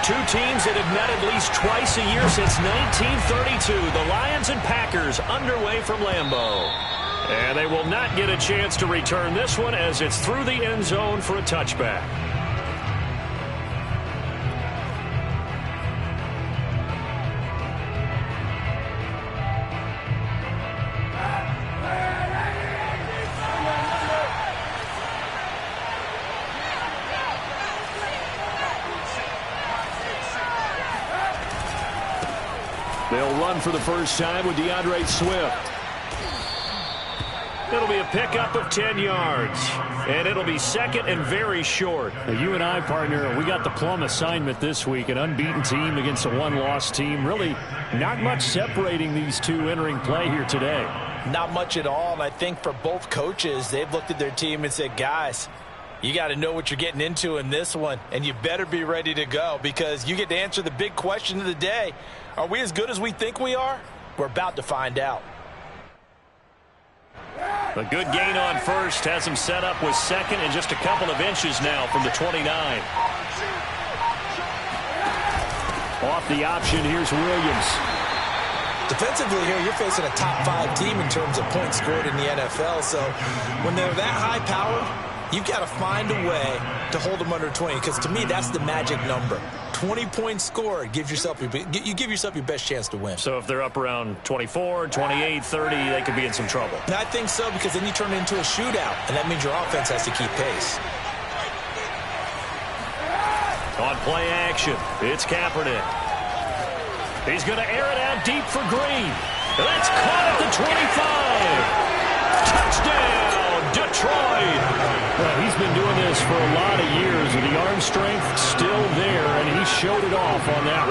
two teams that have met at least twice a year since 1932. The Lions and Packers underway from Lambeau. And they will not get a chance to return this one as it's through the end zone for a touchback. They'll run for the first time with DeAndre Swift. It'll be a pickup of 10 yards. And it'll be second and very short. Now, you and I, partner, we got the plum assignment this week. An unbeaten team against a one-loss team. Really not much separating these two entering play here today. Not much at all. And I think for both coaches, they've looked at their team and said, guys, you got to know what you're getting into in this one. And you better be ready to go because you get to answer the big question of the day. Are we as good as we think we are? We're about to find out. A good gain on first has him set up with second and just a couple of inches now from the 29. Off the option, here's Williams. Defensively here, you're facing a top 5 team in terms of points scored in the NFL. So when they're that high powered, you've got to find a way to hold them under 20 because to me, that's the magic number. 20 points scored, you give yourself your best chance to win. So if they're up around 24, 28, 30, they could be in some trouble. And I think so because then you turn it into a shootout, and that means your offense has to keep pace. On play action, it's Kaepernick. He's going to air it out deep for Green. That's caught at the 25. Touchdown, Detroit. Well, he's been doing this for a lot of years, and the arm strength still there, and he showed it off on that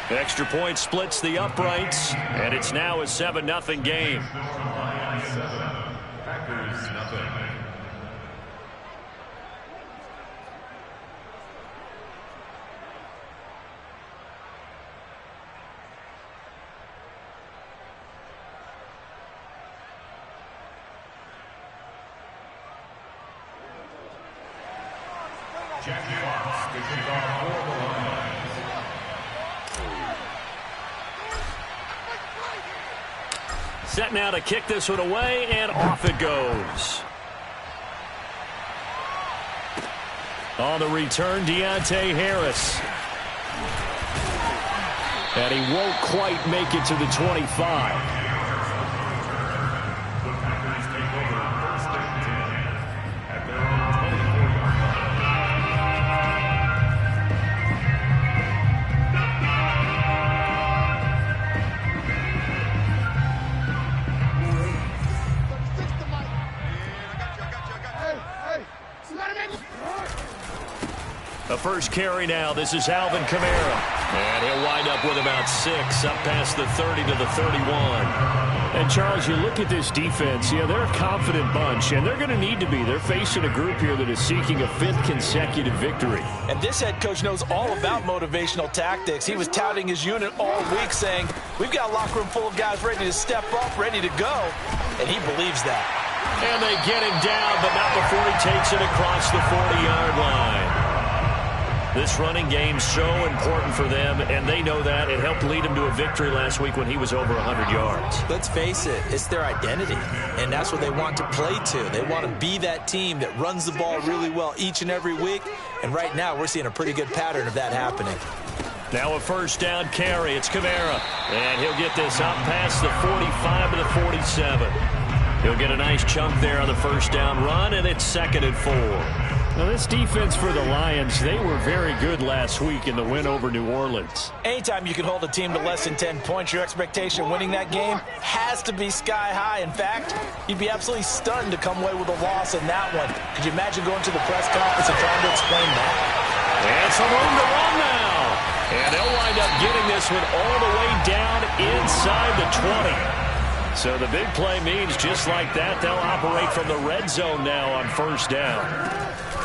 one. Extra point splits the uprights, and it's now a 7-0 game. Packers nothing. Jackie Fox, the kickoff for the Lions. Set now to kick this one away, and off it goes. On the return, Deontay Harris. And he won't quite make it to the 25. A first carry now. This is Alvin Kamara. And he'll wind up with about 6, up past the 30 to the 31. And, Charles, you look at this defense, yeah, they're a confident bunch, and they're going to need to be. They're facing a group here that is seeking a 5th consecutive victory. And this head coach knows all about motivational tactics. He was touting his unit all week saying, we've got a locker room full of guys ready to step up, ready to go. And he believes that. And they get him down, but not before he takes it across the 40-yard line. This running game's so important for them, and they know that. It helped lead him to a victory last week when he was over 100 yards. Let's face it, it's their identity, and that's what they want to play to. They want to be that team that runs the ball really well each and every week, and right now we're seeing a pretty good pattern of that happening. Now a first down carry. It's Kamara, and he'll get this up past the 45 to the 47. He'll get a nice chunk there on the first down run, and it's 2nd and 4. Now, this defense for the Lions, they were very good last week in the win over New Orleans. Anytime you can hold a team to less than 10 points, your expectation winning that game has to be sky high. In fact, you'd be absolutely stunned to come away with a loss in that one. Could you imagine going to the press conference and trying to explain that? And some room to run now. And they'll wind up getting this one all the way down inside the 20. So the big play means just like that, they'll operate from the red zone now on first down.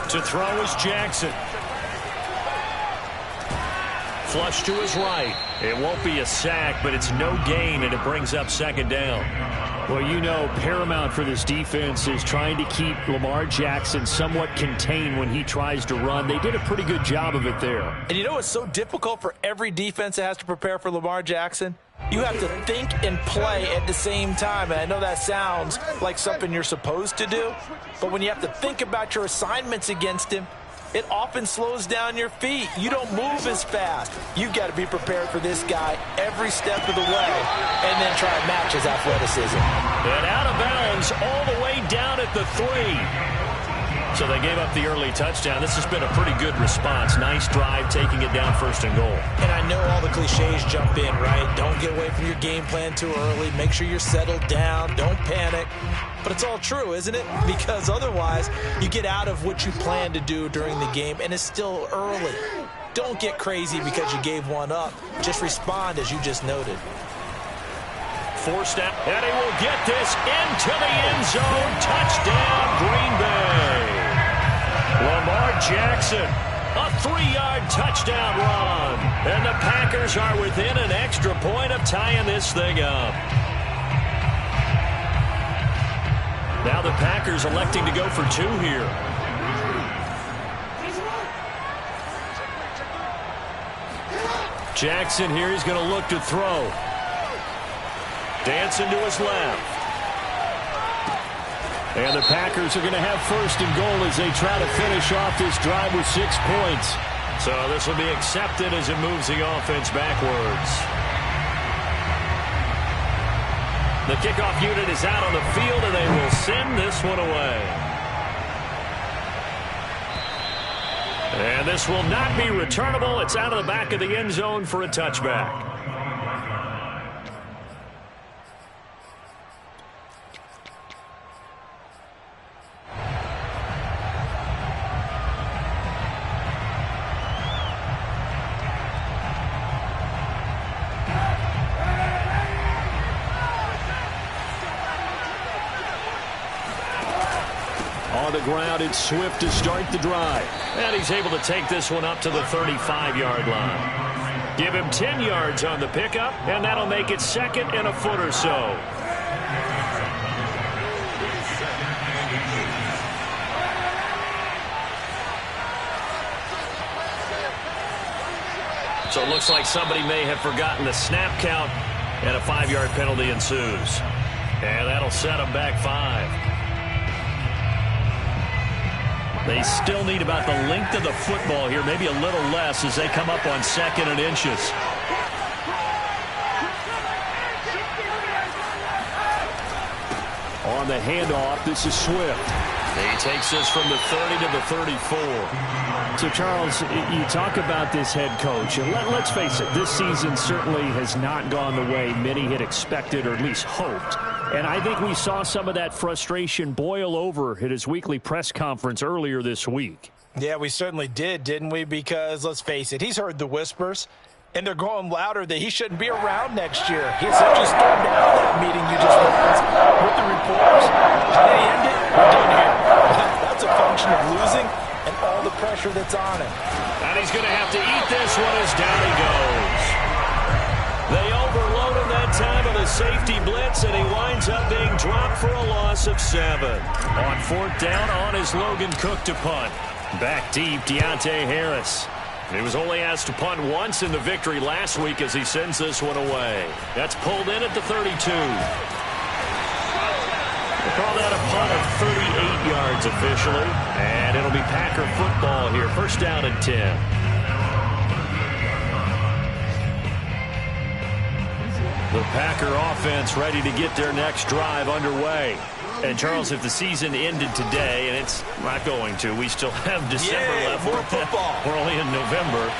To throw is Jackson. Flush to his right. It won't be a sack, but it's no gain, and it brings up 2nd down. Well, you know, paramount for this defense is trying to keep Lamar Jackson somewhat contained when he tries to run. They did a pretty good job of it there. And you know what's so difficult for every defense that has to prepare for Lamar Jackson? You have to think and play at the same time. And I know that sounds like something you're supposed to do, but when you have to think about your assignments against him, it often slows down your feet. You don't move as fast. You've got to be prepared for this guy every step of the way and then try and match his athleticism. And out of bounds all the way down at the 3. So they gave up the early touchdown. This has been a pretty good response. Nice drive, taking it down 1st and goal. And I know all the cliches jump in, right? Don't get away from your game plan too early. Make sure you're settled down. Don't panic. But it's all true, isn't it? Because otherwise, you get out of what you plan to do during the game, and it's still early. Don't get crazy because you gave one up. Just respond as you just noted. Forced out, and he will get this into the end zone. Touchdown, Green Bay. Lamar Jackson, a 3-yard touchdown run. And the Packers are within an extra point of tying this thing up. Now the Packers electing to go for 2 here. Jackson here, he's going to look to throw. Dancing to his left. And the Packers are going to have 1st and goal as they try to finish off this drive with 6 points. So this will be accepted as it moves the offense backwards. The kickoff unit is out on the field, and they will send this one away. And this will not be returnable. It's out of the back of the end zone for a touchback. On the ground, it's Swift to start the drive. And he's able to take this one up to the 35-yard line. Give him 10 yards on the pickup, and that'll make it 2nd and a foot or so. So it looks like somebody may have forgotten the snap count, and a 5-yard penalty ensues. And that'll set them back 5. They still need about the length of the football here, maybe a little less as they come up on 2nd and inches. On the handoff, this is Swift. He takes this from the 30 to the 34. So, Charles, you talk about this head coach, and let's face it, this season certainly has not gone the way many had expected or at least hoped. And I think we saw some of that frustration boil over at his weekly press conference earlier this week. Yeah, we certainly did, didn't we? Because, let's face it, he's heard the whispers, and they're going louder that he shouldn't be around next year. He essentially stormed out of that meeting you just referenced with the reporters. How did he end it? We're done here. That's a function of losing and all the pressure that's on him. And he's going to have to eat this one as down he goes. They overload him that time on a safety blitz, and he winds up being dropped for a loss of 7. On 4th down, on is Logan Cook to punt. Back deep, Deontay Harris. He was only asked to punt once in the victory last week as he sends this one away. That's pulled in at the 32. We'll call that a punt of 38 yards officially. And it'll be Packer football here. 1st down and 10. The Packer offense ready to get their next drive underway. And, Charles, if the season ended today, and it's not going to, we still have December left. More football. We're only in November.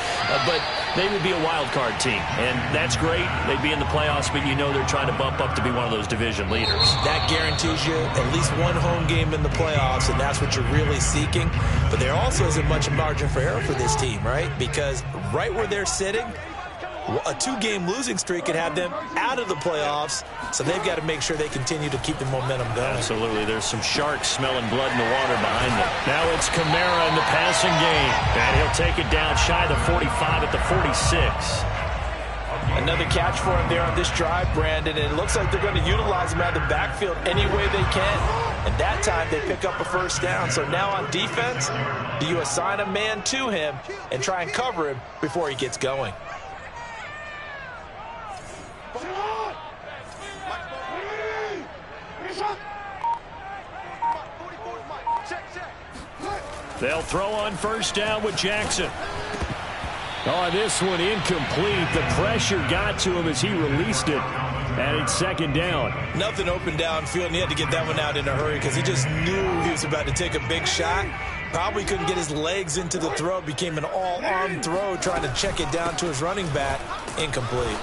But they would be a wild card team. And that's great. They'd be in the playoffs, but you know they're trying to bump up to be one of those division leaders. That guarantees you at least one home game in the playoffs, and that's what you're really seeking. But there also isn't much margin for error for this team, right? Because right where they're sitting, a 2-game losing streak could have them out of the playoffs, so they've got to make sure they continue to keep the momentum going. Absolutely. There's some sharks smelling blood in the water behind them. Now it's Kamara in the passing game, and he'll take it down shy of the 45 at the 46. Another catch for him there on this drive, Brandon, and it looks like they're going to utilize him out of the backfield any way they can. And that time they pick up a first down. So now on defense, do you assign a man to him and try and cover him before he gets going? They'll throw on first down with Jackson. Oh, this one incomplete. The pressure got to him as he released it. And it's second down. Nothing open downfield, and he had to get that one out in a hurry because he just knew he was about to take a big shot. Probably couldn't get his legs into the throw. Became an all-arm throw trying to check it down to his running back. Incomplete.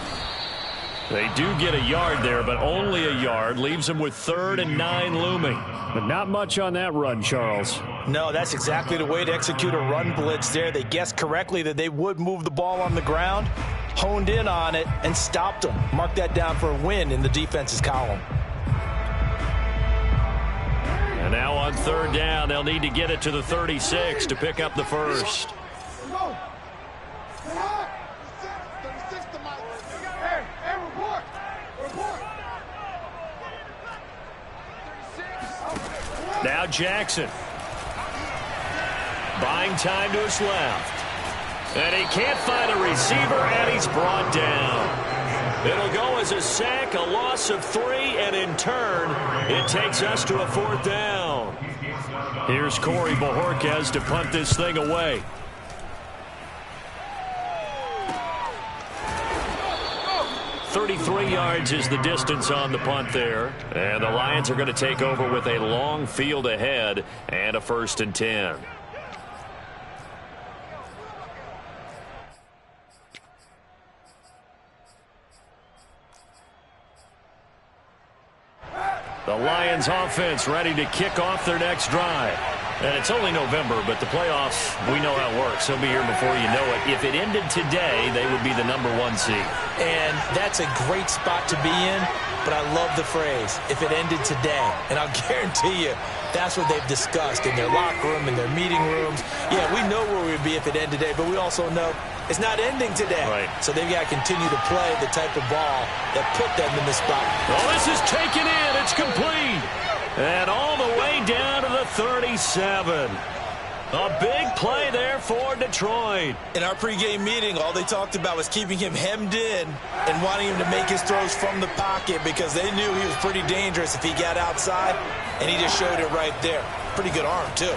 They do get a yard there, but only a yard. Leaves them with 3rd and 9 looming. But not much on that run, Charles. No, that's exactly the way to execute a run blitz there. They guessed correctly that they would move the ball on the ground, honed in on it, and stopped them. Mark that down for a win in the defense's column. And now on 3rd down, they'll need to get it to the 36 to pick up the first. Now Jackson. Buying time to his left. And he can't find a receiver, and he's brought down. It'll go as a sack, a loss of 3, and in turn, it takes us to a 4th down. Here's Corey Bojorquez to punt this thing away. .33 yards is the distance on the punt there. And the Lions are going to take over with a long field ahead and a 1st and 10. The Lions offense ready to kick off their next drive. And it's only November, but the playoffs, we know how it works. They'll be here before you know it. If it ended today, they would be the #1 seed. And that's a great spot to be in, but I love the phrase, if it ended today. And I'll guarantee you, that's what they've discussed in their locker room, in their meeting rooms. Yeah, we know where we would be if it ended today, but we also know it's not ending today. Right. So they've got to continue to play the type of ball that put them in this spot. Oh, this is taken in. It's complete. And all the way down to the 37. A big play there for Detroit. In our pregame meeting, all they talked about was keeping him hemmed in and wanting him to make his throws from the pocket because they knew he was pretty dangerous if he got outside, and he just showed it right there. Pretty good arm, too.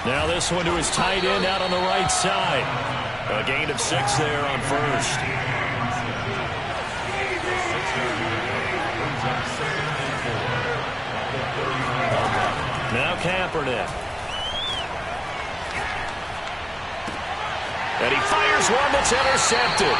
Now this one to his tight end out on the right side. A gain of 6 there on first. Now Kaepernick. And he fires one that's intercepted.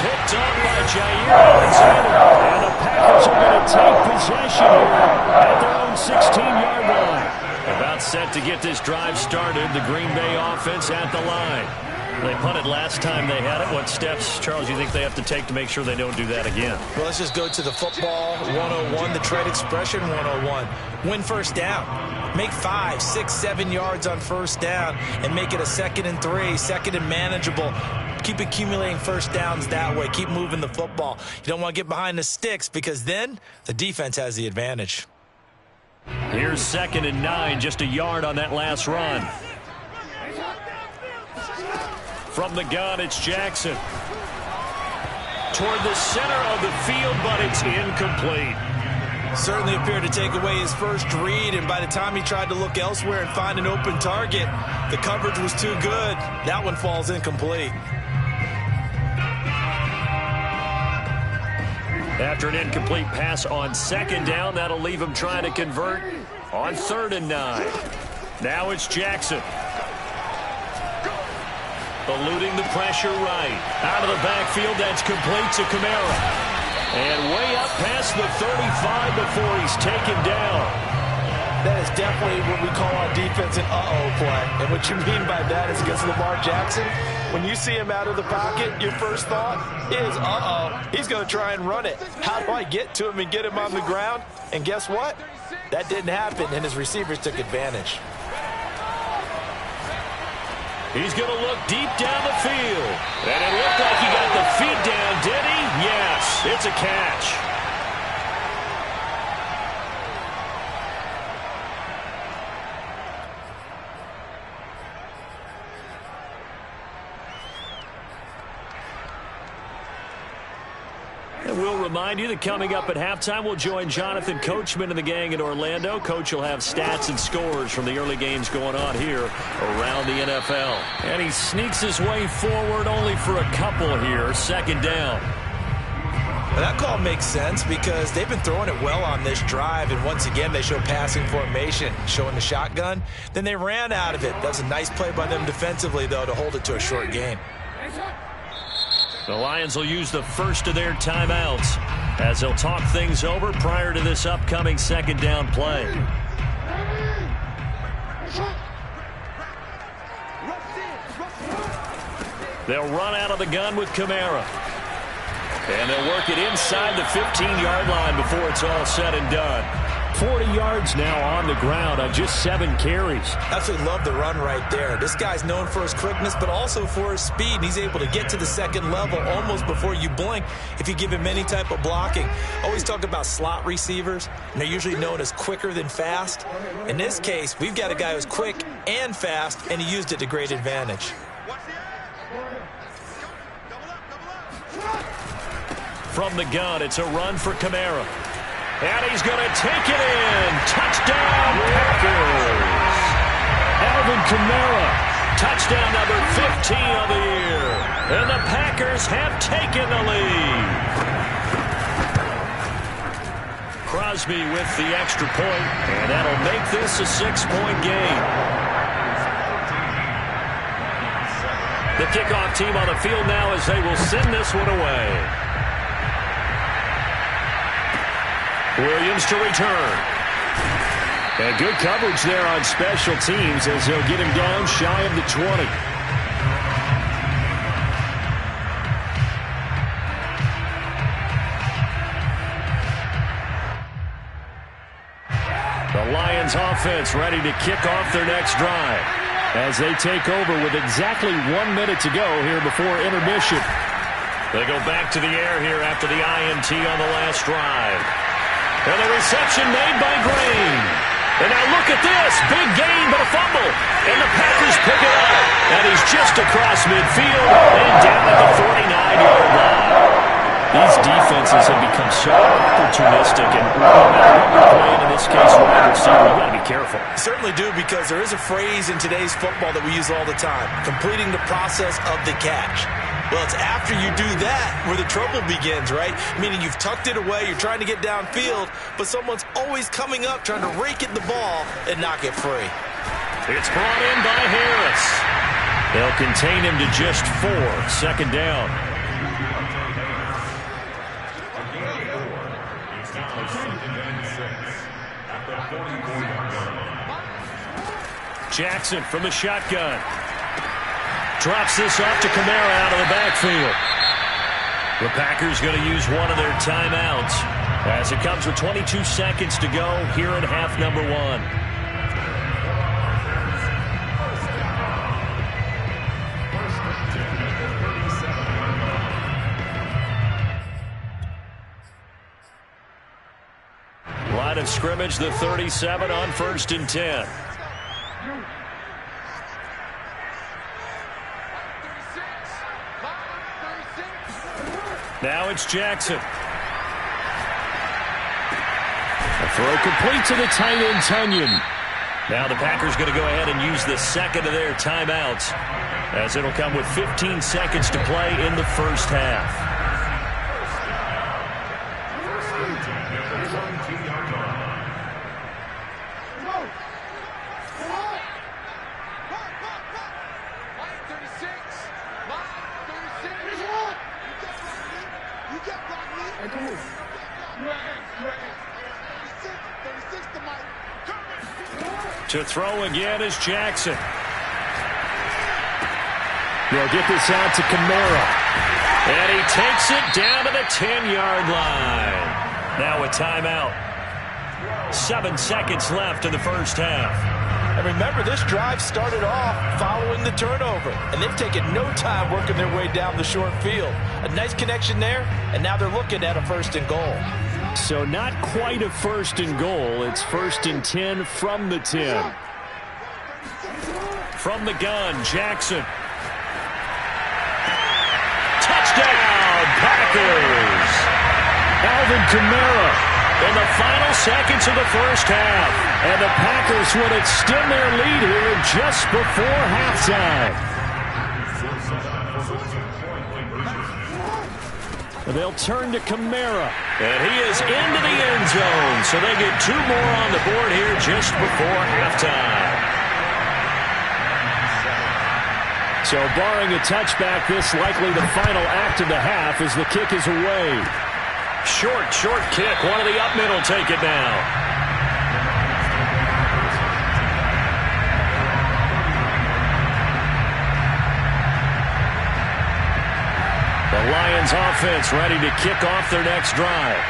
Picked up by Jair Alexander. And the Packers are going to take possession here at their own 16-yard line. About set to get this drive started. The Green Bay offense at the line. They punted last time they had it. What steps, Charles, you think they have to take to make sure they don't do that again? Well, let's just go to the football 101, the trade expression 101. Win first down. Make 5, 6, 7 yards on first down and make it a 2nd and 3, 2nd and manageable. Keep accumulating first downs that way. Keep moving the football. You don't want to get behind the sticks because then the defense has the advantage. Here's 2nd and 9, just a yard on that last run. From the gun, it's Jackson. Toward the center of the field, but it's incomplete. Certainly appeared to take away his first read, and by the time he tried to look elsewhere and find an open target, the coverage was too good. That one falls incomplete. After an incomplete pass on 2nd down, that'll leave him trying to convert on 3rd and 9. Now it's Jackson. Eluding the pressure right. Out of the backfield, that's complete to Kamara. And way up past the 35 before he's taken down. That is definitely what we call on defense an uh-oh play. And what you mean by that is against Lamar Jackson, when you see him out of the pocket, your first thought is, uh-oh, he's going to try and run it. How do I get to him and get him on the ground? And guess what? That didn't happen, and his receivers took advantage. He's going to look deep down the field. And it looked like he got the feet down It's a catch. And we'll remind you that coming up at halftime, we'll join Jonathan Coachman and the gang in Orlando. Coach will have stats and scores from the early games going on here around the NFL. And he sneaks his way forward only for a couple here. Second down. Well, that call makes sense because they've been throwing it well on this drive, and once again they show passing formation, showing the shotgun. Then they ran out of it. That was a nice play by them defensively, though, to hold it to a short gain. The Lions will use the first of their timeouts as they'll talk things over prior to this upcoming second down play. They'll run out of the gun with Kamara. And they'll work it inside the 15-yard line before it's all said and done. 40 yards now on the ground on just 7 carries. Absolutely love the run right there. This guy's known for his quickness, but also for his speed. He's able to get to the second level almost before you blink if you give him any type of blocking. Always talk about slot receivers, and they're usually known as quicker than fast. In this case, we've got a guy who's quick and fast, and he used it to great advantage. From the gun, it's a run for Kamara. And he's going to take it in. Touchdown, Packers. Alvin Kamara. Touchdown number 15 of the year. And the Packers have taken the lead. Crosby with the extra point, and that'll make this a 6-point game. The kickoff team on the field now as they will send this one away. Williams to return. And good coverage there on special teams as they'll get him down shy of the 20. The Lions offense ready to kick off their next drive as they take over with exactly 1 minute to go here before intermission. They go back to the air here after the INT on the last drive. And the reception made by Green. And now look at this. Big gain, but a fumble. And the Packers pick it up. And he's just across midfield and down at the 49-yard line. These defenses have become so opportunistic. And no matter what you're playing, in this case, wide receiver, you've got to be careful. Certainly do, because there is a phrase in today's football that we use all the time. Completing the process of the catch. Well, it's after you do that where the trouble begins, right? Meaning you've tucked it away, you're trying to get downfield, but someone's always coming up trying to rake at the ball and knock it free. It's brought in by Harris. They'll contain him to just 4. Second down. Jackson from the shotgun. Drops this off to Kamara out of the backfield. The Packers going to use one of their timeouts as it comes with 22 seconds to go here in half number 1. Line of scrimmage, the 37 on 1st and 10. Now it's Jackson. A throw complete to the tight end, Tunyon. Now the Packers going to go ahead and use the second of their timeouts as it'll come with 15 seconds to play in the first half. To throw again is Jackson. They'll get this out to Kamara. And he takes it down to the 10-yard line. Now a timeout. 7 seconds left in the first half. And remember, this drive started off following the turnover, and they've taken no time working their way down the short field. A nice connection there, and now they're looking at a 1st and goal. So not quite a 1st and goal. It's 1st and 10 from the 10. From the gun, Jackson. Touchdown, Packers! Alvin Kamara in the final seconds of the first half. And the Packers would extend their lead here just before halftime. They'll turn to Kamara. And he is into the end zone. So they get 2 more on the board here just before halftime. So barring a touchback, this likely the final act of the half as the kick is away. Short kick. One of the up middle take it now. The Lions offense ready to kick off their next drive.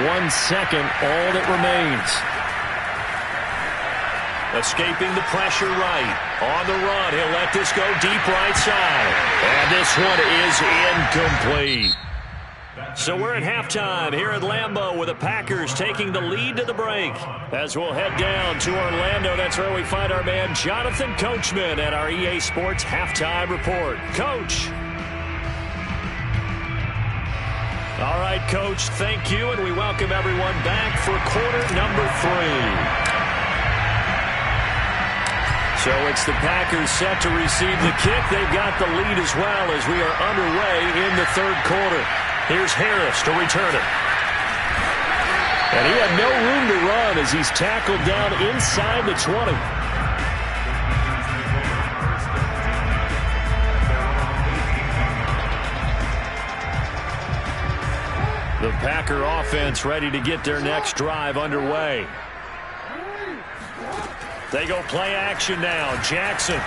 1 second, all that remains. Escaping the pressure right. On the run, he'll let this go deep right side. And this one is incomplete. So we're at halftime here at Lambeau with the Packers taking the lead to the break. As we'll head down to Orlando, that's where we find our man Jonathan Coachman at our EA Sports Halftime Report. Coach. All right, Coach, thank you, and we welcome everyone back for quarter number 3. So it's the Packers set to receive the kick. They've got the lead as well as we are underway in the 3rd quarter. Here's Harris to return it. And he had no room to run as he's tackled down inside the 20. The Packer offense ready to get their next drive underway. They go play action now. Jackson.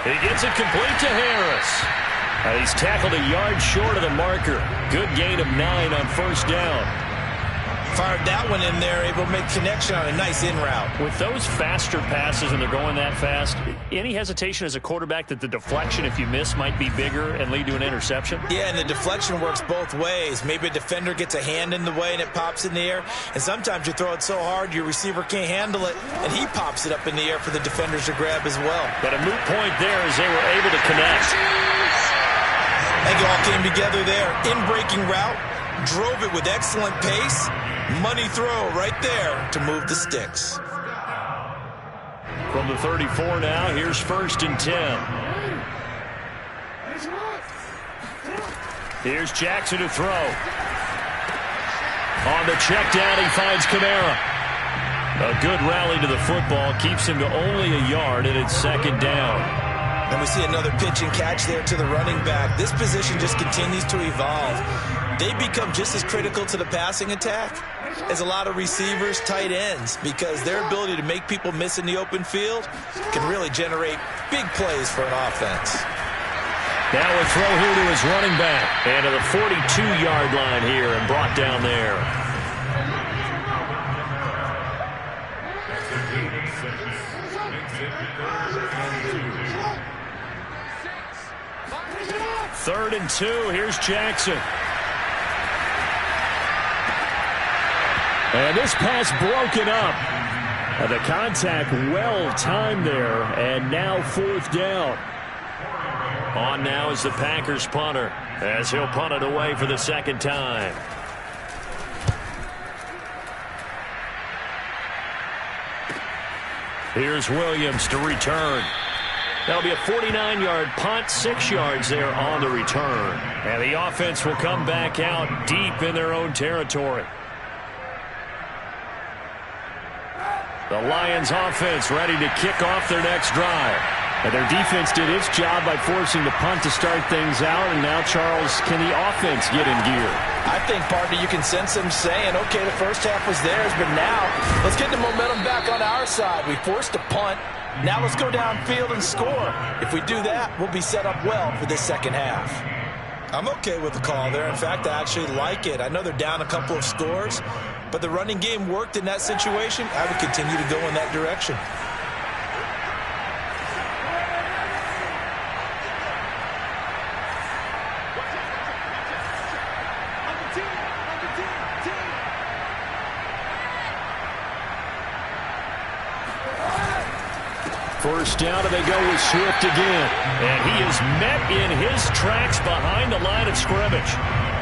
He gets it complete to Harris. And he's tackled a yard short of the marker. Good gain of 9 on 1st down. Fired that one in there, able to make connection on a nice in route. With those faster passes and they're going that fast, any hesitation as a quarterback that the deflection, if you miss, might be bigger and lead to an interception? Yeah, and the deflection works both ways. Maybe a defender gets a hand in the way and it pops in the air. And sometimes you throw it so hard your receiver can't handle it, and he pops it up in the air for the defenders to grab as well. But a moot point there as they were able to connect. I think it all came together there. In-breaking route, drove it with excellent pace. Money throw right there to move the sticks. From the 34 now, here's 1st and 10. Here's Jackson to throw. On the check down, he finds Kamara. A good rally to the football keeps him to only a yard, and it's 2nd down. And we see another pitch and catch there to the running back. This position just continues to evolve. They become just as critical to the passing attack as a lot of receivers, tight ends, because their ability to make people miss in the open field can really generate big plays for an offense. Now a throw here to his running back. And to the 42-yard line here and brought down there. Third and 2. Here's Jackson. And this pass broken up. And the contact well timed there. And now 4th down. On now is the Packers punter as he'll punt it away for the 2nd time. Here's Williams to return. That'll be a 49-yard punt, 6 yards there on the return. And the offense will come back out deep in their own territory. The Lions offense ready to kick off their next drive. And their defense did its job by forcing the punt to start things out. And now, Charles, can the offense get in gear? I think, partner, you can sense them saying, okay, the first half was theirs, but now let's get the momentum back on our side. We forced a punt. Now let's go downfield and score. If we do that, we'll be set up well for this 2nd half. I'm okay with the call there. In fact, I actually like it. I know they're down a couple of scores, but the running game worked in that situation. I would continue to go in that direction. first down, and they go with Swift again. And he is met in his tracks behind the line of scrimmage.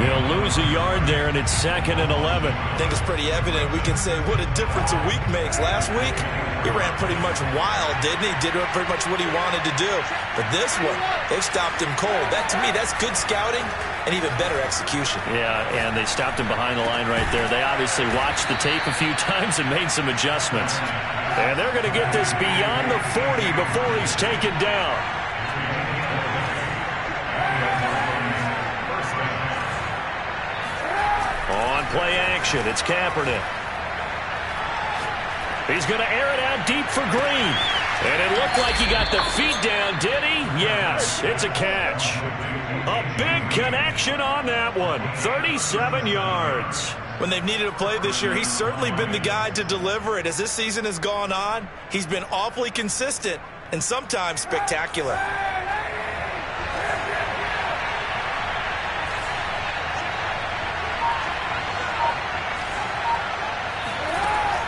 He'll lose a yard there, and it's 2nd and 11. I think it's pretty evident. We can say what a difference a week makes. Last week, he ran pretty much wild, didn't he? Did pretty much what he wanted to do. But this one, they've stopped him cold. That, to me, that's good scouting and even better execution. Yeah, and they stopped him behind the line right there. They obviously watched the tape a few times and made some adjustments. And they're going to get this beyond the 40 before he's taken down. On play action, it's Kaepernick. He's going to air it out deep for Green. And it looked like he got the feet down, did he? Yes, it's a catch. A big connection on that one. 37 yards. When they've needed a play this year, he's certainly been the guy to deliver it. As this season has gone on, he's been awfully consistent and sometimes spectacular.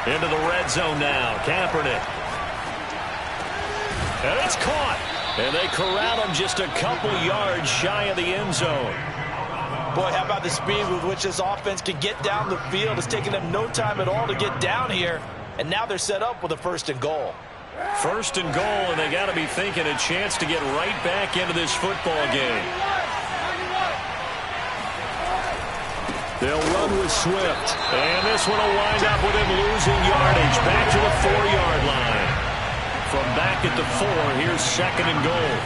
Into the red zone now. Kaepernick. And it's caught. And they corral him just a couple yards shy of the end zone. Boy, how about the speed with which this offense can get down the field? It's taken them no time at all to get down here. And now they're set up with a 1st and goal. 1st and goal, and they got to be thinking a chance to get right back into this football game. They'll run with Swift. And this one will wind up with him losing yardage back to the 4-yard line. From back at the 4, here's 2nd and goal.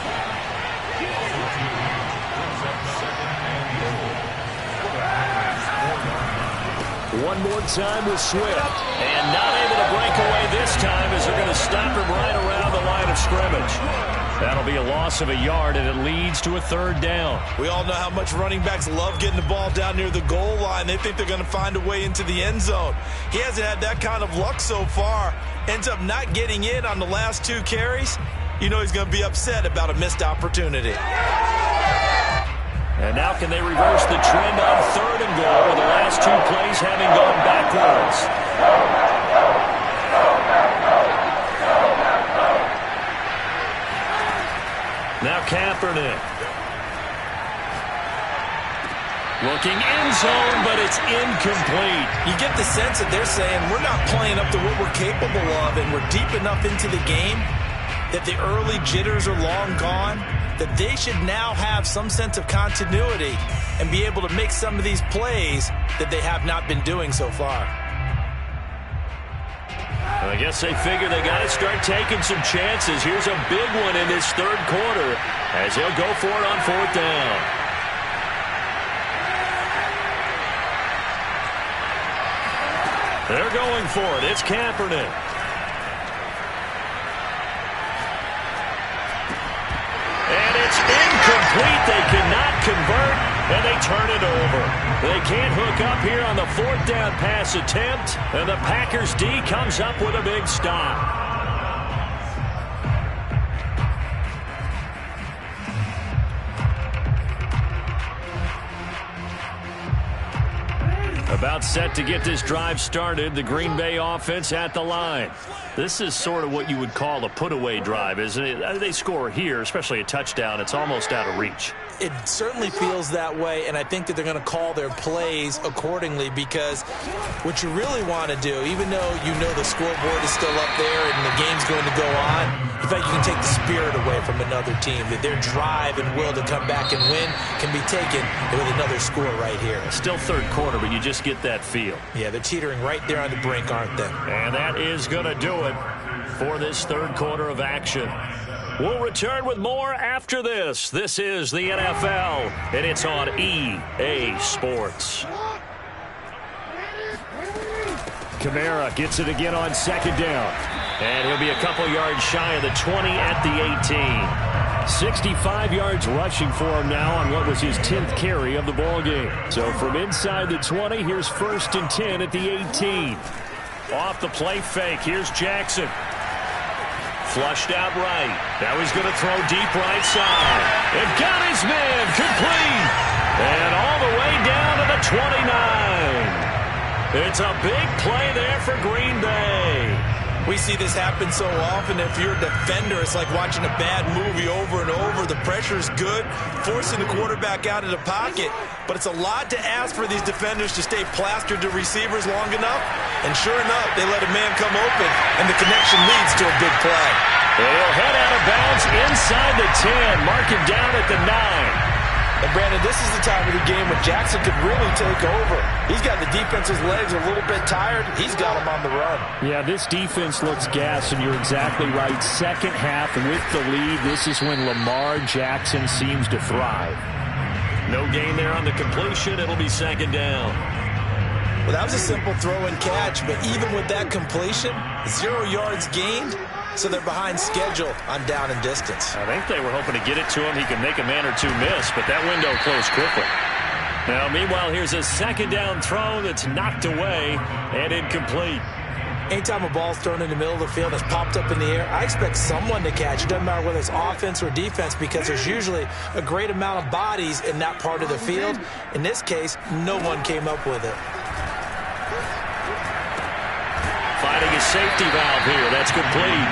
One more time with Swift. And not able to break away this time as they're going to stop him right around the line of scrimmage. That'll be a loss of a yard, and it leads to a 3rd down. We all know how much running backs love getting the ball down near the goal line. They think they're going to find a way into the end zone. He hasn't had that kind of luck so far. Ends up not getting in on the last 2 carries. You know he's going to be upset about a missed opportunity. And now can they reverse the trend on 3rd and goal with the last 2 plays having gone backwards? Now Kaepernick. Looking end zone, but it's incomplete. You get the sense that they're saying we're not playing up to what we're capable of, and we're deep enough into the game that the early jitters are long gone, that they should now have some sense of continuity and be able to make some of these plays that they have not been doing so far. I guess they figure they got to start taking some chances. Here's a big one in this 3rd quarter as he'll go for it on 4th down. They're going for it. It's Kaepernick. And it's incomplete. They cannot convert, and they turn it over. They can't hook up here on the 4th down pass attempt, and the Packers D comes up with a big stop. About set to get this drive started, the Green Bay offense at the line. This is sort of what you would call a put-away drive, isn't it? They score here, especially a touchdown. It's almost out of reach. It certainly feels that way, and I think that they're going to call their plays accordingly, because what you really want to do, even though you know the scoreboard is still up there and the game's going to go on, in fact, you can take the spirit away from another team, that their drive and will to come back and win can be taken with another score right here. Still 3rd quarter, but you just get that feel. Yeah, they're teetering right there on the brink, aren't they? And that is going to do it for this 3rd quarter of action. We'll return with more after this. This is the NFL, and it's on EA Sports. Kamara gets it again on 2nd down. And he'll be a couple yards shy of the 20 at the 18. 65 yards rushing for him now on what was his 10th carry of the ball game. So from inside the 20, here's 1st and 10 at the 18. Off the play fake, here's Jackson. Flushed out right. Now he's going to throw deep right side. And got his man complete. And all the way down to the 29. It's a big play there for Green Bay. We see this happen so often. If you're a defender, it's like watching a bad movie over and over. The pressure is good, forcing the quarterback out of the pocket. But it's a lot to ask for these defenders to stay plastered to receivers long enough. And sure enough, they let a man come open, and the connection leads to a big play. He'll head out of bounds inside the 10, mark him down at the 9. And, Brandon, this is the time of the game when Jackson could really take over. He's got the defense's legs a little bit tired. He's got them on the run. Yeah, this defense looks gassed, and you're exactly right. Second half with the lead, this is when Lamar Jackson seems to thrive. No gain there on the completion. It'll be second down. Well, that was a simple throw and catch, but even with that completion, 0 yards gained. So they're behind schedule on down and distance. I think they were hoping to get it to him. He could make a man or two miss, but that window closed quickly. Now, meanwhile, here's a second down throw that's knocked away and incomplete. Anytime a ball's thrown in the middle of the field that's popped up in the air, I expect someone to catch. It doesn't matter whether it's offense or defense, because there's usually a great amount of bodies in that part of the field. In this case, no one came up with it. Finding a safety valve here. That's complete.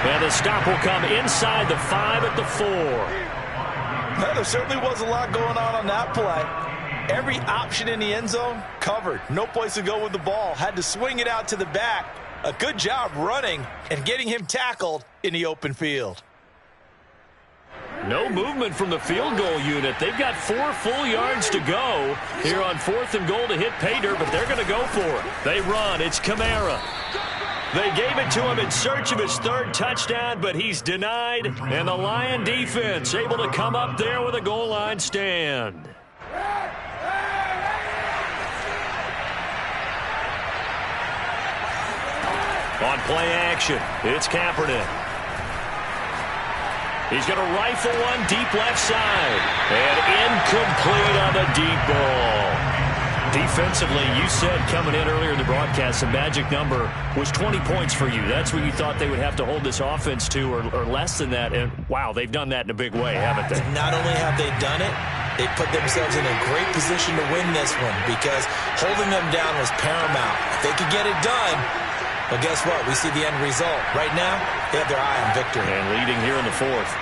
And the stop will come inside the 5 at the 4. Well, there certainly was a lot going on that play. Every option in the end zone covered. No place to go with the ball. Had to swing it out to the back. A good job running and getting him tackled in the open field. No movement from the field goal unit. They've got 4 full yards to go here on 4th and goal to hit pay dirt, but they're going to go for it. They run. It's Kamara. They gave it to him in search of his 3rd touchdown, but he's denied. And the Lion defense able to come up there with a goal line stand. On play action, it's Kaepernick. He's going to rifle one deep left side. And incomplete on the deep ball. Defensively, you said coming in earlier in the broadcast, the magic number was 20 points for you. That's what you thought they would have to hold this offense to, or less than that. And, wow, they've done that in a big way, haven't they? Not only have they done it, they put themselves in a great position to win this one, because holding them down was paramount. If they could get it done, well, guess what? We see the end result. Right now, they have their eye on victory. And leading here in the 4th.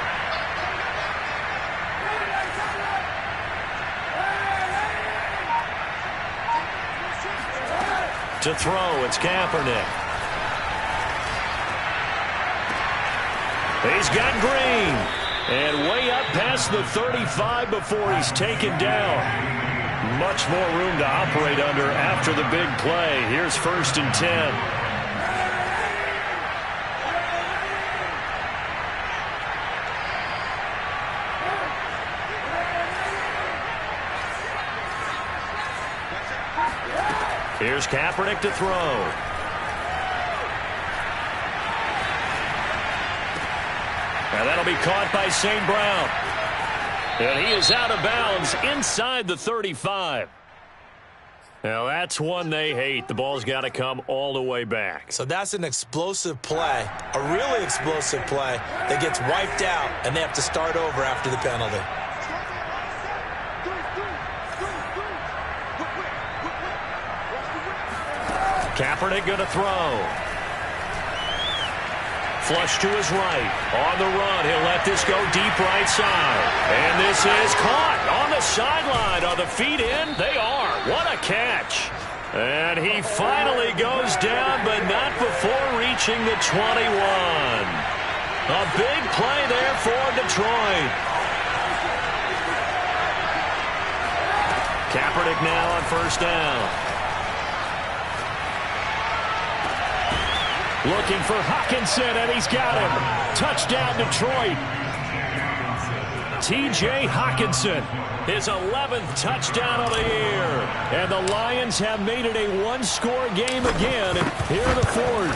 To throw, it's Kaepernick. He's got Green. And way up past the 35 before he's taken down. Much more room to operate under after the big play. Here's 1st and 10. Here's Kaepernick to throw. Now that'll be caught by St. Brown. And he is out of bounds inside the 35. Now that's one they hate. The ball's got to come all the way back. So that's an explosive play, a really explosive play that gets wiped out, and they have to start over after the penalty. Kaepernick going to throw. Flush to his right. On the run, he'll let this go deep right side. And this is caught on the sideline. Are the feet in? They are. What a catch. And he finally goes down, but not before reaching the 21. A big play there for Detroit. Kaepernick now on 1st down. Looking for Hockenson, and he's got him. Touchdown, Detroit. T.J. Hockenson, his 11th touchdown of the year. And the Lions have made it a one-score game again here in the 4th.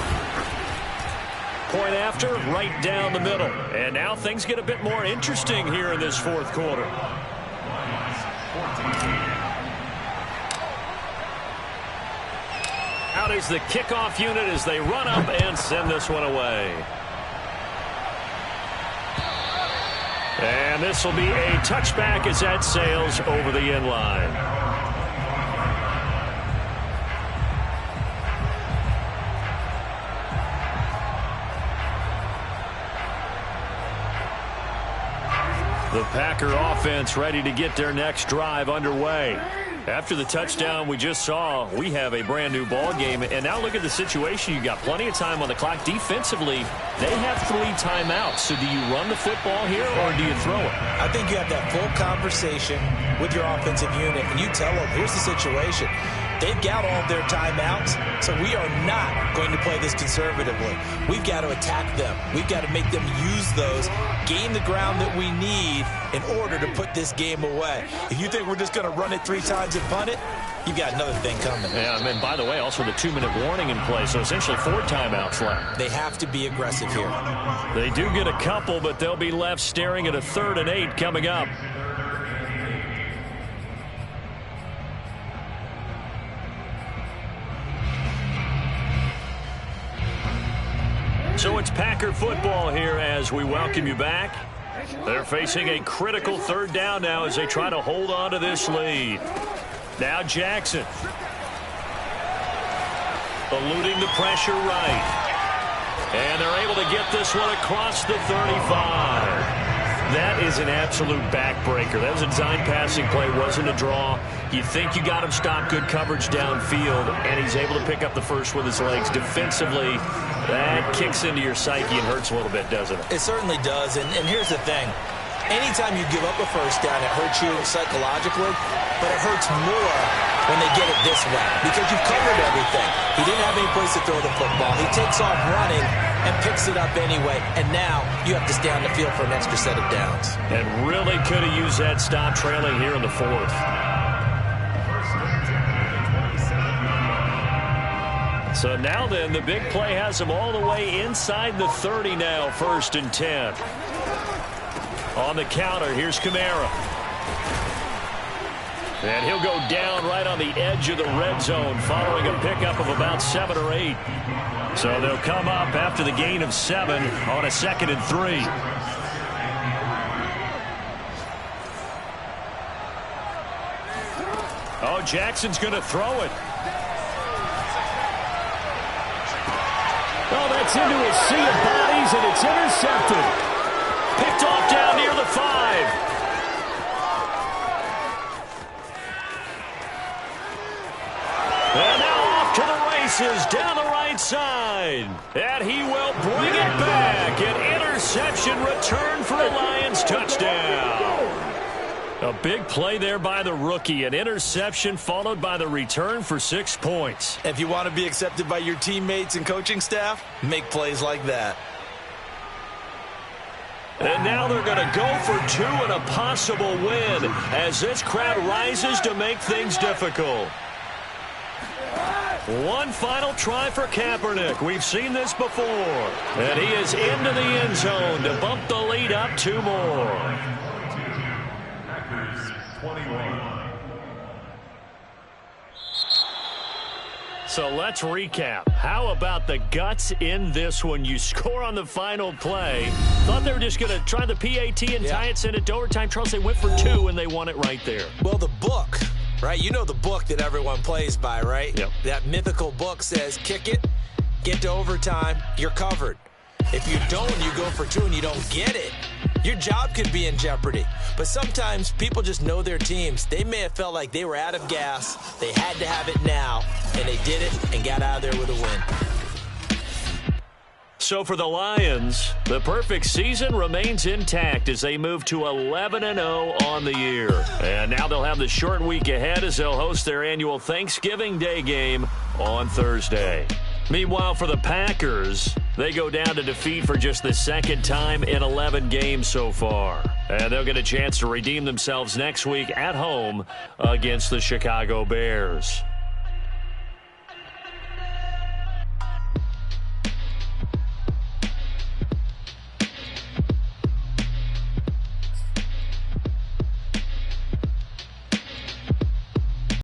Point after, right down the middle. And now things get a bit more interesting here in this 4th quarter. Out is the kickoff unit as they run up and send this one away. And this will be a touchback as that sails over the end line. The Packer offense ready to get their next drive underway. After the touchdown we just saw, we have a brand new ball game. And now look at the situation. You got plenty of time on the clock. Defensively, they have 3 timeouts. So do you run the football here or do you throw it? I think you have that full conversation with your offensive unit, and you tell them, here's the situation. They've got all of their timeouts, so we are not going to play this conservatively. We've got to attack them. We've got to make them use those, gain the ground that we need in order to put this game away. If you think we're just going to run it 3 times and punt it, you've got another thing coming. Yeah, and by the way, also the 2-minute warning in play, so essentially 4 timeouts left. They have to be aggressive here. They do get a couple, but they'll be left staring at a 3rd and 8 coming up. So it's Packer football here as we welcome you back. They're facing a critical 3rd down now as they try to hold on to this lead. Now Jackson. Eluding the pressure right. And they're able to get this one across the 35. That is an absolute backbreaker. That was a design passing play, wasn't a draw. You think you got him stopped, good coverage downfield, and he's able to pick up the first with his legs. Defensively, that kicks into your psyche and hurts a little bit, doesn't it? It certainly does, and here's the thing. Anytime you give up a first down, it hurts you psychologically, but it hurts more when they get it this way because you've covered everything. He didn't have any place to throw the football. He takes off running and picks it up anyway, and now you have to stay on the field for an extra set of downs. And really could have used that stop trailing here in the 4th. So now then, the big play has them all the way inside the 30 now, 1st and 10. On the counter, here's Kamara. And he'll go down right on the edge of the red zone following a pickup of about 7 or 8. So they'll come up after the gain of 7 on a 2nd and 3. Oh, Jackson's going to throw it. Oh, that's into a sea of bodies, and it's intercepted. Picked off down near the 5. And now off to the races down the right side. And he will bring it back. An interception return for a Lions touchdown. A big play there by the rookie. An interception followed by the return for 6 points. If you want to be accepted by your teammates and coaching staff, make plays like that. And now they're going to go for 2 and a possible win as this crowd rises to make things difficult. One final try for Kaepernick. We've seen this before. And he is into the end zone to bump the lead up 2 more. 21. So let's recap. How about the guts in this one? You score on the final play. Thought they were just going to try the PAT and tie it, send it to overtime. Charles, they went for 2, and they won it right there. Well, the book, right? You know the book that everyone plays by, right? Yep. That mythical book says, kick it, get to overtime, you're covered. If you don't, you go for 2 and you don't get it, your job could be in jeopardy. But sometimes people just know their teams. They may have felt like they were out of gas. They had to have it now, and they did it and got out of there with a win. So for the Lions, the perfect season remains intact as they move to 11-0 on the year. And now they'll have the short week ahead as they'll host their annual Thanksgiving Day game on Thursday. Meanwhile, for the Packers, they go down to defeat for just the 2nd time in 11 games so far. And they'll get a chance to redeem themselves next week at home against the Chicago Bears.